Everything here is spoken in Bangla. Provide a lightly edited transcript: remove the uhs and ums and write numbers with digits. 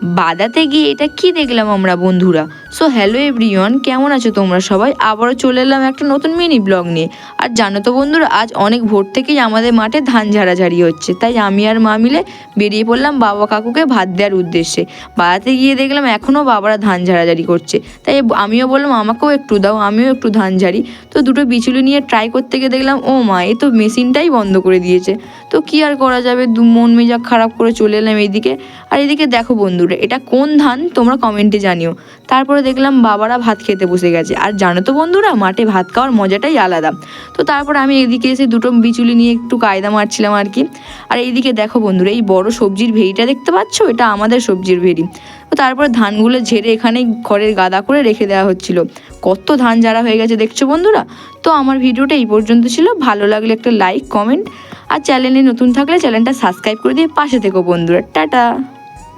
বাদাতে গিয়ে এটা কি দেখলাম আমরা বন্ধুরা। সো হ্যালো এভরিওয়ান, কেমন আছো তোমরা সবাই? আবারও চলে এলাম একটা নতুন মিনি ব্লগ নিয়ে। আর জানো তো বন্ধুরা, আজ অনেক ভোর থেকেই আমাদের মাঠে ধান ঝাড়াঝাড়ি হচ্ছে, তাই আমি আর মা মিলে বেরিয়ে পড়লাম বাবা কাকুকে ভাত দেওয়ার উদ্দেশ্যে। বাদাতে গিয়ে দেখলাম এখনও বাবারা ধান ঝাড়াঝাড়ি করছে, তাই আমিও বললাম আমাকেও একটু দাও, আমিও একটু ধান ঝাড়ি। তো দুটো বিচুলি নিয়ে ট্রাই করতে গিয়ে দেখলাম ও মা, এ তো মেশিনটাই বন্ধ করে দিয়েছে। তো কি আর করা যাবে, মন মেজাজ খারাপ করে চলে এলাম এইদিকে। আর এদিকে দেখো বন্ধুরা, এটা কোন ধান তোমরা কমেন্টে জানিও। তারপরে দেখলাম বাবারা ভাত খেতে বসে গেছে। আর জানো তো বন্ধুরা, মাঠে ভাত খাওয়ার মজাটাই আলাদা। তো তারপর আমি এদিকে এসে দুটো বিচুলি নিয়ে একটু কায়দা মারছিলাম আর কি। আর এইদিকে দেখো বন্ধুরা, এই বড় সবজির ভেড়িটা দেখতে পাচ্ছ, এটা আমাদের সবজির ভেড়ি। তো তারপর ধানগুলো ঝেড়ে এখানে খড়ের গাদা করে রেখে দেওয়া হচ্ছিল। কত ধান ঝাড়া হয়ে গেছে দেখছো বন্ধুরা। তো আমার ভিডিওটা এই পর্যন্ত ছিল। ভালো লাগলে একটা লাইক, কমেন্ট আর চ্যানেলে নতুন থাকলে চ্যানেলটা সাবস্ক্রাইব করে দিয়ে পাশে থেকো বন্ধুরা। টাটা।